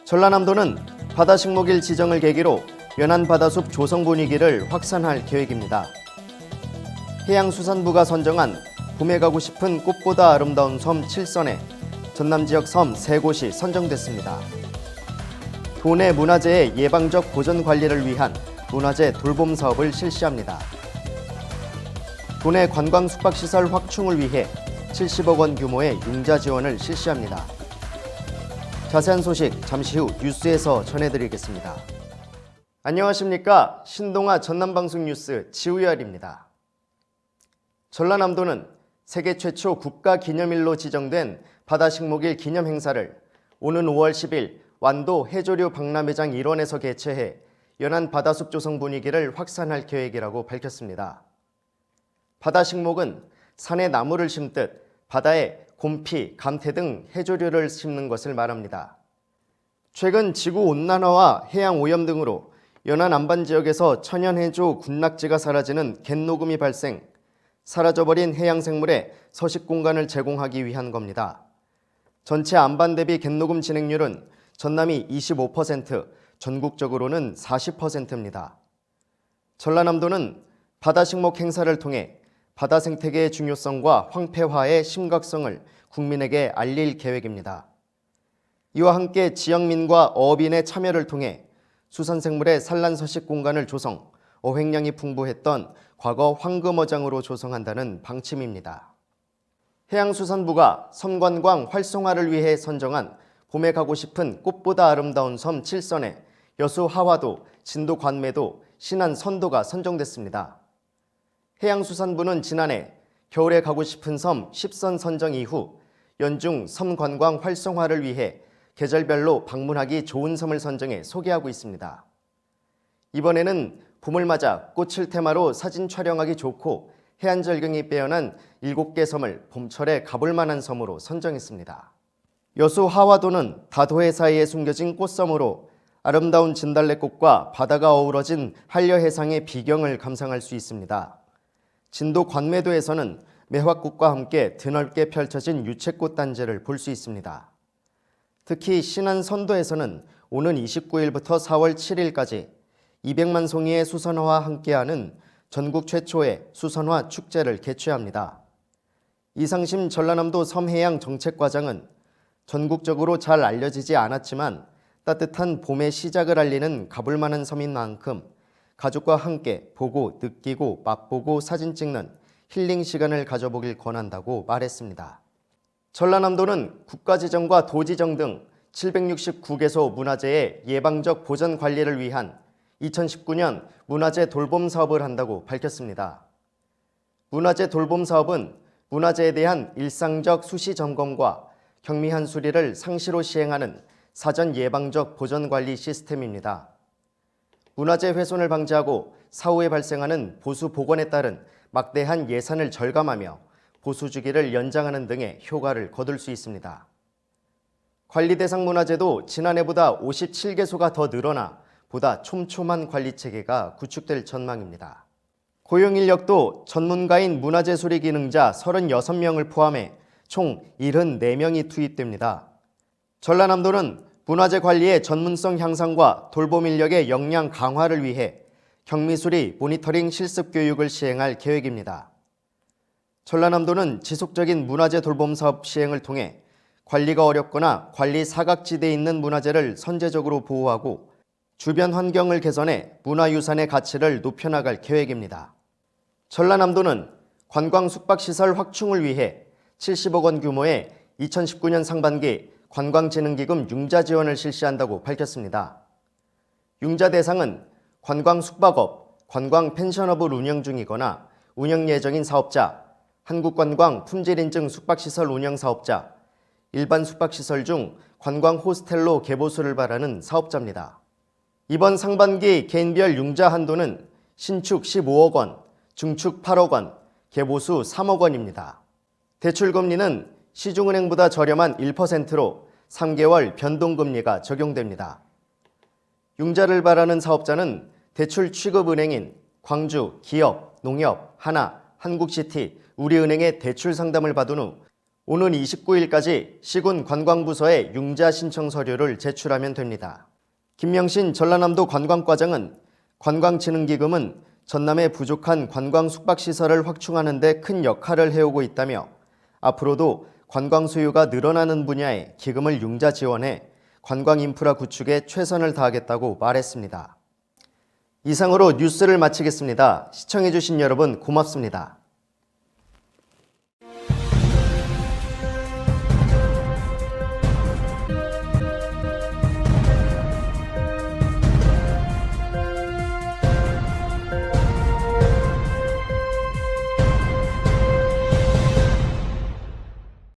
전라남도는 바다식목일 지정을 계기로 연안 바다숲 조성 분위기를 확산할 계획입니다. 해양수산부가 선정한 봄에 가고 싶은 꽃보다 아름다운 섬 7선에 전남 지역 섬 3곳이 선정됐습니다. 도내 문화재의 예방적 보전 관리를 위한 문화재 돌봄 사업을 실시합니다. 도내 관광 숙박시설 확충을 위해 70억 원 규모의 융자 지원을 실시합니다. 자세한 소식 잠시 후 뉴스에서 전해드리겠습니다. 안녕하십니까? 신동아 전남방송 뉴스 지우열입니다. 전라남도는 세계 최초 국가기념일로 지정된 바다식목일 기념 행사를 오는 5월 10일 완도 해조류 박람회장 일원에서 개최해 연안 바다숲 조성 분위기를 확산할 계획이라고 밝혔습니다. 바다식목은 산에 나무를 심듯 바다에 곰피, 감태 등 해조류를 심는 것을 말합니다. 최근 지구온난화와 해양오염 등으로 연안 안반 지역에서 천연해조 군락지가 사라지는 갯녹음이 발생, 사라져버린 해양생물의 서식 공간을 제공하기 위한 겁니다. 전체 안반 대비 갯녹음 진행률은 전남이 25%, 전국적으로는 40%입니다. 전라남도는 바다식목 행사를 통해 바다 생태계의 중요성과 황폐화의 심각성을 국민에게 알릴 계획입니다. 이와 함께 지역민과 어업인의 참여를 통해 수산생물의 산란 서식 공간을 조성, 어획량이 풍부했던 과거 황금어장으로 조성한다는 방침입니다. 해양수산부가 섬관광 활성화를 위해 선정한 봄에 가고 싶은 꽃보다 아름다운 섬 7선에 여수 하화도, 진도 관매도, 신안 선도가 선정됐습니다. 해양수산부는 지난해 겨울에 가고 싶은 섬 10선 선정 이후 연중 섬 관광 활성화를 위해 계절별로 방문하기 좋은 섬을 선정해 소개하고 있습니다. 이번에는 봄을 맞아 꽃을 테마로 사진 촬영하기 좋고 해안절경이 빼어난 7개 섬을 봄철에 가볼 만한 섬으로 선정했습니다. 여수 하화도는 다도해 사이에 숨겨진 꽃섬으로 아름다운 진달래꽃과 바다가 어우러진 한려해상의 비경을 감상할 수 있습니다. 진도 관매도에서는 매화꽃과 함께 드넓게 펼쳐진 유채꽃 단지를 볼 수 있습니다. 특히 신안 선도에서는 오는 29일부터 4월 7일까지 200만 송이의 수선화와 함께하는 전국 최초의 수선화 축제를 개최합니다. 이상심 전라남도 섬해양 정책과장은 전국적으로 잘 알려지지 않았지만 따뜻한 봄의 시작을 알리는 가볼만한 섬인 만큼 가족과 함께 보고 느끼고 맛보고 사진 찍는 힐링 시간을 가져보길 권한다고 말했습니다. 전라남도는 국가지정과 도지정 등 769개소 문화재의 예방적 보전 관리를 위한 2019년 문화재 돌봄 사업을 한다고 밝혔습니다. 문화재 돌봄 사업은 문화재에 대한 일상적 수시 점검과 경미한 수리를 상시로 시행하는 사전 예방적 보전 관리 시스템입니다. 문화재 훼손을 방지하고 사후에 발생하는 보수 복원에 따른 막대한 예산을 절감하며 보수 주기를 연장하는 등의 효과를 거둘 수 있습니다. 관리 대상 문화재도 지난해보다 57개소가 더 늘어나 보다 촘촘한 관리 체계가 구축될 전망입니다. 고용 인력도 전문가인 문화재 수리 기능자 36명을 포함해 총 74명이 투입됩니다. 전라남도는 문화재 관리의 전문성 향상과 돌봄 인력의 역량 강화를 위해 경미수리 모니터링 실습 교육을 시행할 계획입니다. 전라남도는 지속적인 문화재 돌봄 사업 시행을 통해 관리가 어렵거나 관리 사각지대에 있는 문화재를 선제적으로 보호하고 주변 환경을 개선해 문화유산의 가치를 높여나갈 계획입니다. 전라남도는 관광 숙박시설 확충을 위해 70억 원 규모의 2019년 상반기 관광진흥기금 융자 지원을 실시한다고 밝혔습니다. 융자 대상은 관광 숙박업, 관광 펜션업을 운영 중이거나 운영 예정인 사업자, 한국관광 품질인증 숙박시설 운영 사업자, 일반 숙박시설 중 관광 호스텔로 개보수를 바라는 사업자입니다. 이번 상반기 개인별 융자 한도는 신축 15억 원, 중축 8억 원, 개보수 3억 원입니다. 대출금리는 시중은행보다 저렴한 1%로 3개월 변동금리가 적용됩니다. 융자를 바라는 사업자는 대출 취급은행인 광주, 기업, 농협, 하나, 한국시티, 우리은행의 대출 상담을 받은 후 오는 29일까지 시군 관광부서에 융자 신청 서류를 제출하면 됩니다. 김명신 전라남도 관광과장은 관광진흥기금은 전남의 부족한 관광 숙박시설을 확충하는 데 큰 역할을 해오고 있다며 앞으로도 관광 수요가 늘어나는 분야에 기금을 융자 지원해 관광 인프라 구축에 최선을 다하겠다고 말했습니다. 이상으로 뉴스를 마치겠습니다. 시청해주신 여러분 고맙습니다.